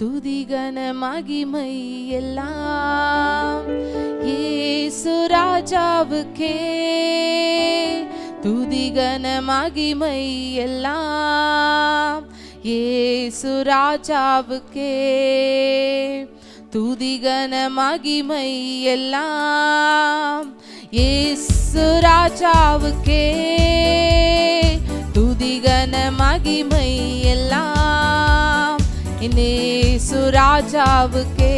துதிகன மகிமை எல்லாம் இயேசு ராஜாவுக்கே. துதிகன மகிமை எல்லாம் இயேசு ராஜாவுக்கே. துதிகன மகிமை எல்லாம் இயேசு ராஜாவுக்கே. துதிகன மகிமை எல்லாம் இயேசு ராஜாவுக்கே.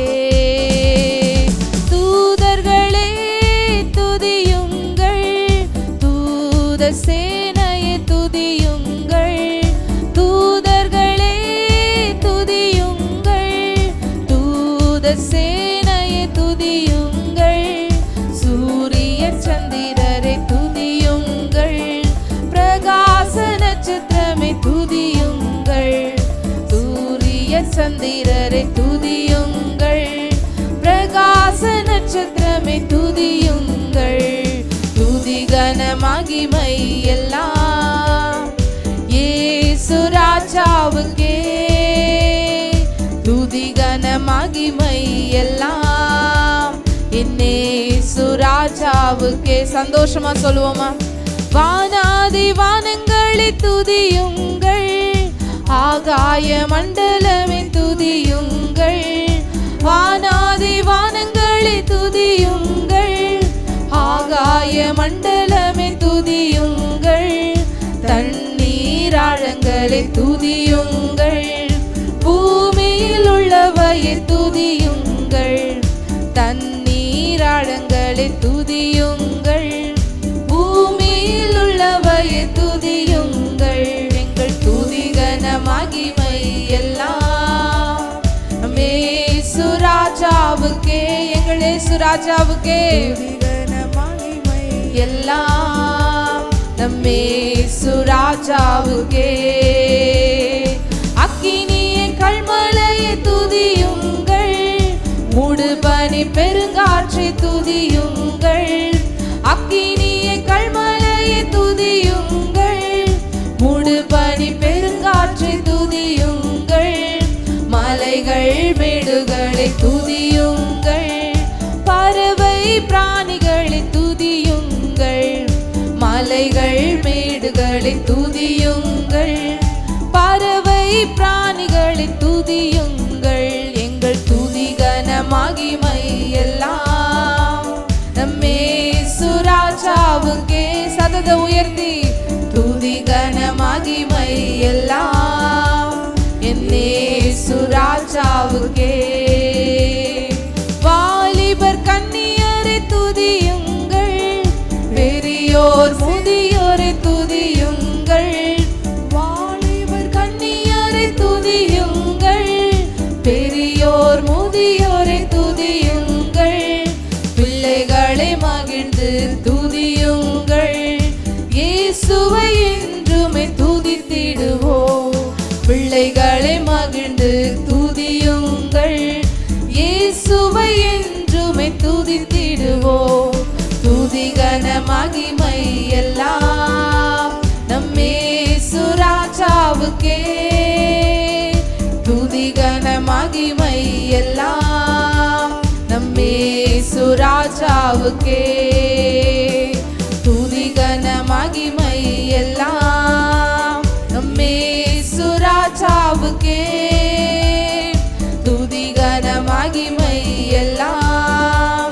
தூதர்களே துதியுங்கள், தூத சேனையை துதியுங்கள். தூதர்களே துதியுங்கள், தூத சேனையை துதியுங்கள். சூரிய சந்திரரை துதியுங்கள், பிரகாச நட்சத்திரமே துதியுங்கள். சூரிய சந்திரரை துதியுங்கள், பிரகாச நட்சத்திரமே துதியுங்கள். துதிகன மகிமை எல்லாம் இயேசு ராஜாவுக்கே. துதிகன மகிமை எல்லாம் இயேசு ராஜாவுக்கே. சந்தோஷமா சொல்லுவோமா? வானாதி வானங்களை துதியுங்கள், ஆகாய மண்டலமே துதியுங்கள். வானாதி வானங்களை துதியுங்கள், ஆகாய மண்டலமே துதியுங்கள். தண்ணீர் ஆழங்களை துதியுங்கள், பூமியில் உள்ளவையை துதியுங்கள். தண்ணீர் ஆழங்களை துதியுங்கள், பூமியில் உள்ளவையை துதியுங்கள். எங்கள் துதிகன மகிமை எல்லாம் இயேசு ராஜாவுக்கே. எங்கள் இயேசு ராஜாவுக்கே. துதிகன மகிமை எல்லாம் இயேசு ராஜாவுக்கே. அக்கினியை கல்மலையை துதியுங்கள், மூடுபனி பெருங்காற்றை துதியுங்கள். அக்கினியை கல்மலையை துதியுங்கள், மூடுபனி பெருங்காற்றை துதியுங்கள். மலைகள் மேடுகளை துதியுங்கள், பறவை பிராணிகளை துதியுங்கள். மலைகள் மேடுகளை துதியுங்கள், பறவை பிராணிகளை துதியுங்கள். எங்கள் துதிகன மகிமை எல்லாம் இயேசு ராஜாவுக்கே. சதத உயர்த்தி துதிகன மகிமை எல்லாம் இயேசு ராஜாவுக்கே. வாலிபர் கன்னியரை துதியுங்கள், பெரியோர் முதியோரை துதியுங்கள். வாலிபர் கன்னியரை துதியுங்கள், பெரியோர் முதியோரை துதியுங்கள். பிள்ளைகளை மகிழ்ந்து துதியுங்கள், இயேசுவை என்றுமே துதித்திடுவோம். பிள்ளைகளை மகிழ்ந்து துதியுங்கள், இயேசுவை என்றுமே துதித்திடுவோம். துதிகன மகிமை எல்லாம் இயேசு ராஜாவுக்கே. துதிகன மகிமை எல்லாம் இயேசு ராஜாவுக்கே. துதிகன மகிமை எல்லாம் இயேசு ராஜாவுக்கே. துதிகன மகிமை எல்லாம்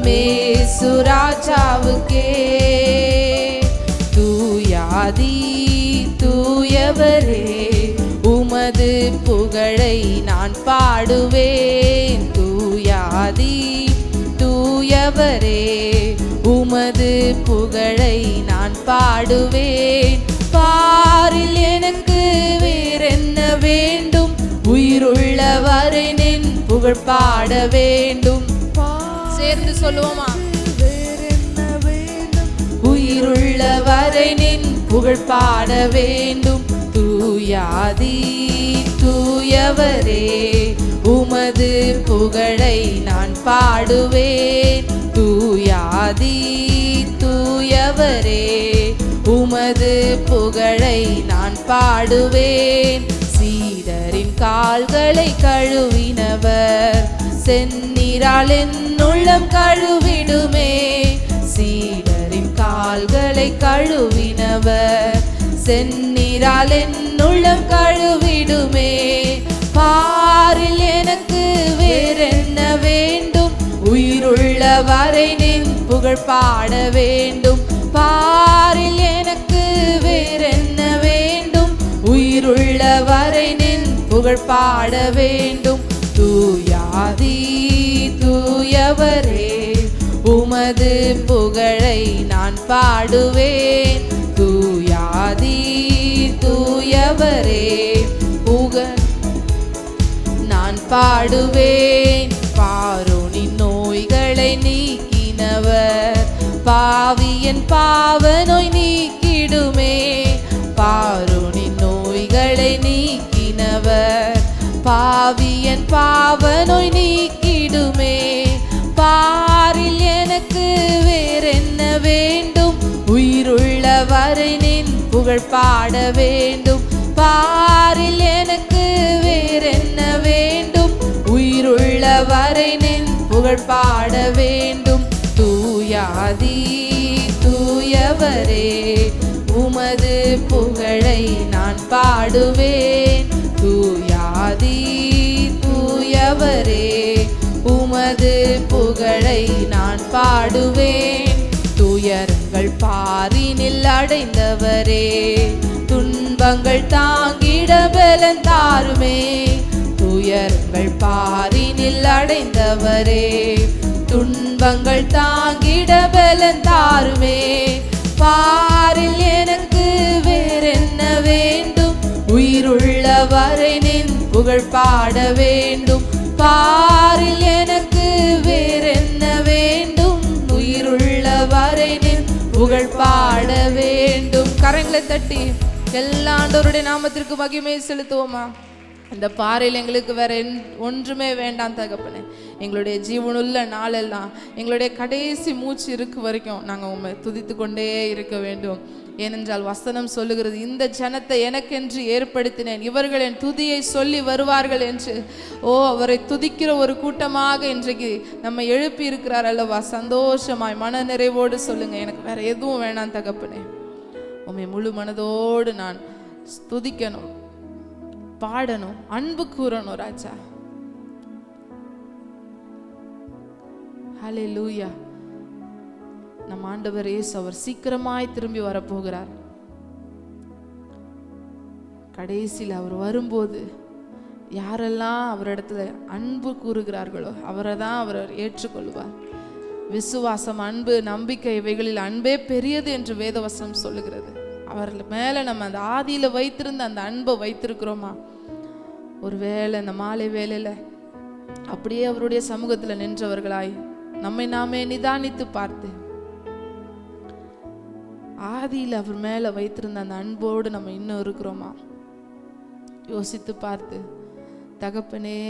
இயேசு ராஜாவுக்கே. தூயாதி தூயவரே, உமது புகழை நான் பாடுவேன். தூயாதி தூயவரே, உமது புகழை நான் பாடுவேன். பாரில் எனக்கு வேறென்ன வேண்டும், உயிருள்ளவரை நின் புகழ் பாட வேண்டும். சேர்ந்து சொல்லுவோமா? உயிருள்ளவரை நின் புகழ் பாட வேண்டும். தூயாதி தூயவரே, உமது புகழை நான் பாடுவேன். தூயாதி தூயவரே, உமது புகழை நான் பாடுவேன். சீடரின் கால்களை கழுவினவர், செந்நீரால் என் உள்ளம் கழுவிடுமே. சீடரின் கால்களை கழுவினவர், செந்நீரால் என் உள்ளம் கழுவிடுமே. பாரில் எனக்கு வேறென்ன வேண்டும், உயிருள்ள வரை நின் புகழ் பாட வேண்டும். பாரில் எனக்கு வேறென்ன வேண்டும், உயிருள்ள வரை நின் புகழ் பாட வேண்டும். தூயாதி தூயவரே, உமது புகழை நான் பாடுவேன். தூயாதி தூயவரே, புகழ் நான் பாடுவேன். பார்வோனின் நோய்களை நீக்கினவர், பாவியன் பாவ நோய் நீக்கிடுமே. பார்வோனின் நோய்களை நீக்கினவர், பாவியன் பாவ நோய் நீக்கிடுமே. பாரில் எனக்கு வேறென்ன வேண்டும், உயிருள்ள வரை நின் புகழ் பாட வேண்டும். பாரில் எனக்கு வேறென்ன வேண்டும், உயிருள்ள வரை நின் புகழ் பாட வேண்டும். தூயாதி தூயவரே, உமது புகழை நான் பாடுவேன். தூயாதி தூயவரே, உமது புகழை நான் பாடுவேன். துயரங்கள் பாரினில் அடைந்தவரே, துன்பங்கள் தாங்கிட பலன் தாருமே. துயரங்கள் பாரினில் அடைந்தவரே, துன்பங்கள் தாங்கிட பலன் தாருமே. பாரில் எனக்கு வேறென்ன வேண்டும், உயிருள்ள வரை நின் புகழ் பாட வேண்டும். பாரில் எனக்கு வேறென்ன வேண்டும், உயிருள்ள வரை நின் புகழ் பாட வேண்டும். கரங்களை தட்டி எல்லா ஆண்டவருடைய நாமத்திற்கு மகிமை செலுத்துவோமா? இந்த பாறையில் எங்களுக்கு வேற ஒன்றுமே வேண்டாம் தகப்பனே. எங்களுடைய ஜீவனுள்ள நாளெல்லாம், எங்களுடைய கடைசி மூச்சு இருக்கு வரைக்கும் நாங்கள் உண்மை துதித்து கொண்டே இருக்க வேண்டும். ஏனென்றால் வசனம் சொல்லுகிறது, இந்த ஜனத்தை எனக்கென்று ஏற்படுத்தினேன், இவர்கள் என் துதியை சொல்லி வருவார்கள் என்று. அவரை துதிக்கிற ஒரு கூட்டமாக இன்றைக்கு நம்ம எழுப்பி இருக்கிறார் அல்லவா? சந்தோஷமாய் மன நிறைவோடு சொல்லுங்க, எனக்கு வேற எதுவும் வேணாம் தகப்பனே. உம்மை முழு மனதோடு நான் துதிக்கணும், பாடணும், அன்பு கூறணும் ராஜா. ஹல்லேலூயா. நம் ஆண்டவர் இயேசு அவர் சீக்கிரமாய் திரும்பி வரப்போகிறார். கடைசியில் அவர் வரும்போது யாரெல்லாம் அவரிடத்துல அன்பு கூறுகிறார்களோ அவரை தான் அவர் ஏற்றுக்கொள்வார். விசுவாசம், அன்பு, நம்பிக்கை, இவைகளில் அன்பே பெரியது என்று வேதவசனம் சொல்லுகிறது. அவர் மேல நம்ம அந்த ஆதியில வைத்திருந்த அந்த அன்பை வைத்திருக்கிறோமா? ஒருவேளை இந்த மாலை வேளையில அப்படியே அவருடைய சமூகத்துல நின்றவர்களாய் நம்மை நாமே நிதானித்து பார்த்து, ஆதியில் அவர் மேல வைத்திருந்த அந்த அன்போடு நம்ம இன்னும் இருக்கிறோமா? யோசித்து பார்த்து, தகப்பனே,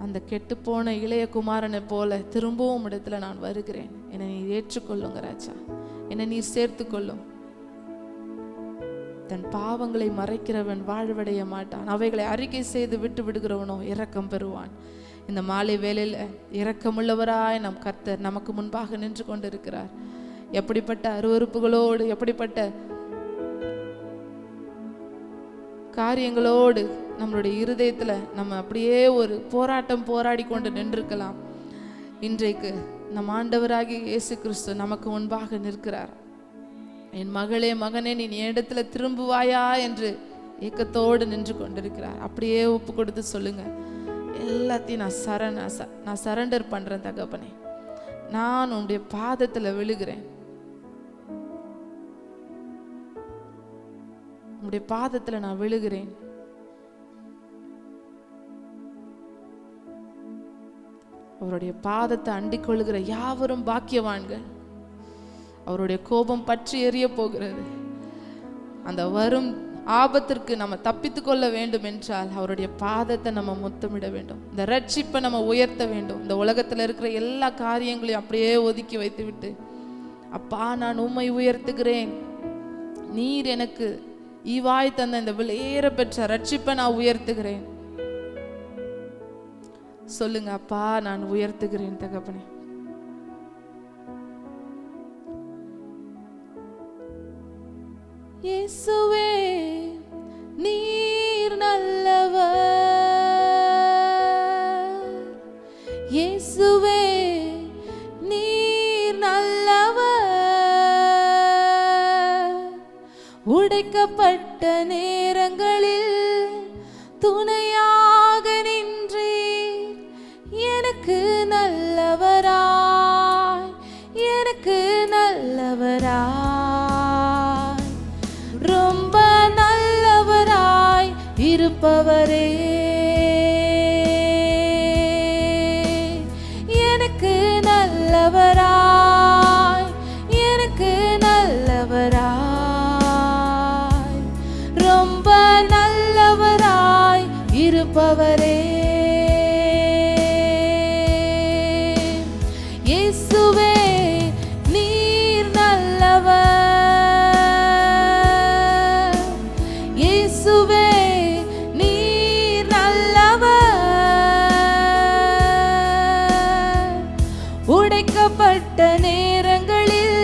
அந்த கெட்டுப்போன இளைய குமாரனை போல திரும்பவும் இடத்துல நான் வருகிறேன், என்னை நீர் ஏற்றுக்கொள்ளுங்க ராஜா, என்னை நீர் சேர்த்து கொள்ளும். தன் பாவங்களை மறைக்கிறவன் வாழ்வடைய மாட்டான், அவைகளை அறிக்கை செய்து விட்டு விடுகிறவனோ இரக்கம் பெறுவான். இந்த மாலை வேளையில இரக்கமுள்ளவராய் நம் கர்த்தர் நமக்கு முன்பாக நின்று கொண்டிருக்கிறார். எப்படிப்பட்ட அருவருப்புகளோடு, எப்படிப்பட்ட காரியங்களோடு நம்மளுடைய இருதயத்துல நம்ம அப்படியே ஒரு போராட்டம் போராடி கொண்டு நின்றிருக்கலாம். இன்றைக்கு நம் ஆண்டவராகிய இயேசு கிறிஸ்து நமக்கு முன்பாக நிற்கிறார். என் மகளே, மகனே, நீ இடத்துல திரும்புவாயா என்று ஏக்கத்தோடு நின்று கொண்டிருக்கிறார். அப்படியே ஒப்பு கொடுத்து சொல்லுங்க, எல்லாத்தையும் நான் சரண்டர் பண்றேன் தகப்பனே, நான் உன்னுடைய பாதத்துல விழுகிறேன், உன்னுடைய பாதத்துல நான் விழுகிறேன். அவருடைய பாதத்தை அண்டிக் கொள்ளுகிற யாவரும் பாக்கியவான்கள். அவருடைய கோபம் பற்றி எரிய போகிறது. அந்த வரும் ஆபத்திற்கு நம்ம தப்பித்து கொள்ள வேண்டும் என்றால் அவருடைய பாதத்தை நம்ம முத்தமிட வேண்டும். இந்த ரட்சிப்பை நம்ம உயர்த்த வேண்டும். இந்த உலகத்துல இருக்கிற எல்லா காரியங்களையும் அப்படியே ஒதுக்கி வைத்து விட்டு, அப்பா, நான் உம்மை உயர்த்துகிறேன், நீர் எனக்கு ஈவாய் தந்த இந்த விலையேற பெற்ற ரட்சிப்பை நான் உயர்த்துகிறேன். சொல்லுங்க, அப்பா நான் உயர்த்துகிறேன் தகப்பனே. இயேசுவே நீர் நல்லவர், இயேசுவே நீர் நல்லவர். உடைக்கப்பட்ட நேரங்களில் துணையாக நின்றீர், எனக்கு நல்லவராய், எனக்கு நல்லவராய், ரொம்ப நல்லவராய் இருப்பவரே, எனக்கு நல்லவராய், எனக்கு நல்லவராய், ரொம்ப நல்லவராய் இருப்பவரே. இயேசுவே நீர் நல்லவர், இயேசுவே நீர் நல்லவர். உடைக்கப்பட்ட நேரங்களில்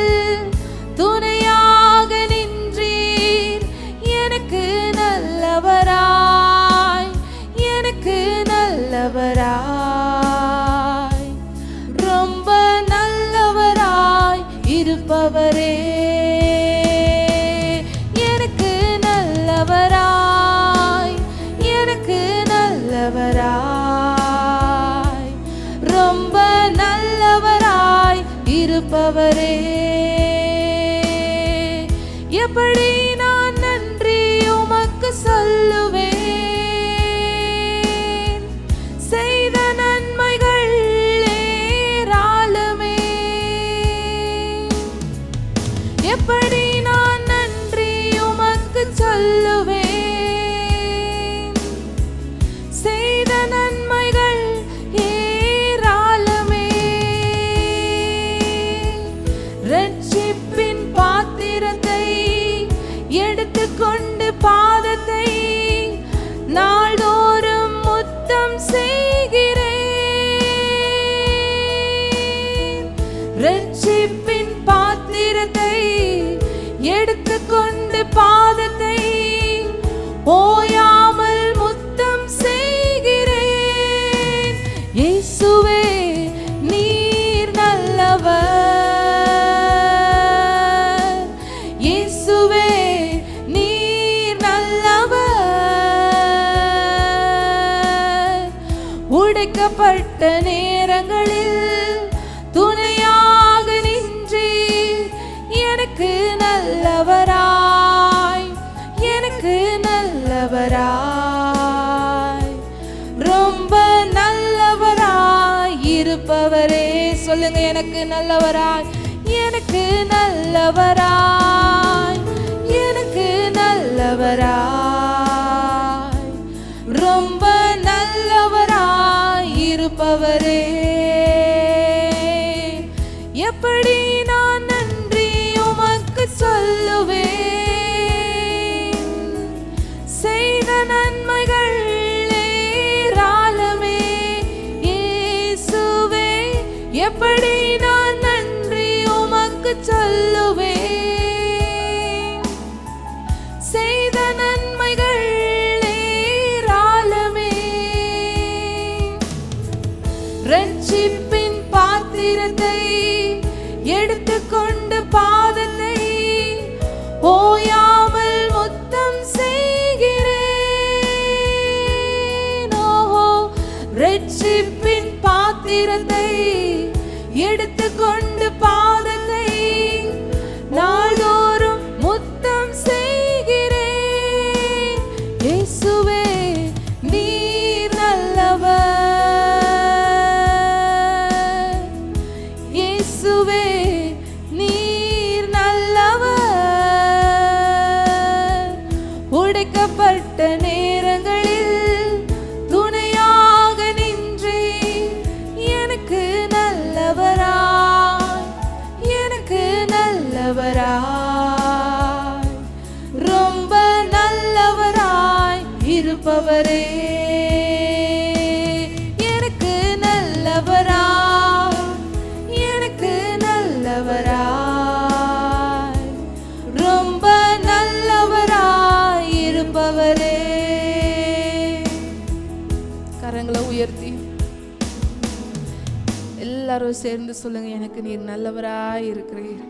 துணையாக நின்றீர், எனக்கு நல்லவராய், எனக்கு நல்லவராய், ரொம்ப நல்லவராய் இருப்பவரே, எனக்கு நல்லவராய், எனக்கு நல்லவராய், ரொம்ப நல்லவராய் இருப்பவரே. எப்படி நான் நன்றி உமக்கு சொல்லுவேன், செய்த நன்மைகள் ஏராளமே. எப்படி நான் நன்றி உமக்கு சொல்லுவேன், செய்த நன்மைகள் ஏராளமே. ரட்சிப்பின் பாத்திரத்தை எடுத்துக்கொண்டு பாதத்தை நாள்தோறும் முத்தம் செய்கிறேன். ரட்சிப்பின் பாத்திரத்தை எடுத்துக்கொண்டு பாதத்தை ஓயாமல் முத்தம் செய்கிறேன். இயேசுவே நீர் நல்லவர், இயேசுவே நீர் நல்லவர். உடைக்கப்பட்ட நேரங்களில் துணையாக நின்றீர், எனக்கு நல்லவராய், எனக்கு நல்லவராய், ரொம்ப நல்லவராய் இருப்பவரே. சொல்லுங்க, எனக்கு நல்லவராய், எனக்கு நல்லவராய், எனக்கு நல்லவராய், ரொம்ப நல்லவராய் இருப்பவரே. எப்படி நான் நன்றி உமக்கு சொல்லுவேன், செய்த நன்மைகள் ஏராளமே. இயேசுவே எப்படி நான் நன்றி உமக்கு சொல்லுவேன், செய்த நன்மைகள் ஏராளமே. ரட்சிப்பின் பாத்திரத்தை எடுத்துக்கொண்டு பாதத்தை ஓயாமல் முத்தம் செய்கிறேன். ஓஹோ, ரட்சிப்பின் பாத்திரத்தை எடுத்துக்கொண்டு பாதத்தை நாள்தோறும் முத்தம் செய்கிறேன். இயேசுவே நீர் நல்லவர், இயேசுவே நீர் நல்லவர். உடைக்கப்பட்ட நேரங்களில் துணையாக நின்றீர், எனக்கு நல்லவராய், எனக்கு நல்லவரா, எனக்கு நல்லவரா, ரொம்ப நல்லவராய் இருப்பவரே. கரங்களை உயர்த்தி எல்லாரும் சேர்ந்து சொல்லுங்க, எனக்கு நீர் நல்லவராய் இருக்கிறீர்.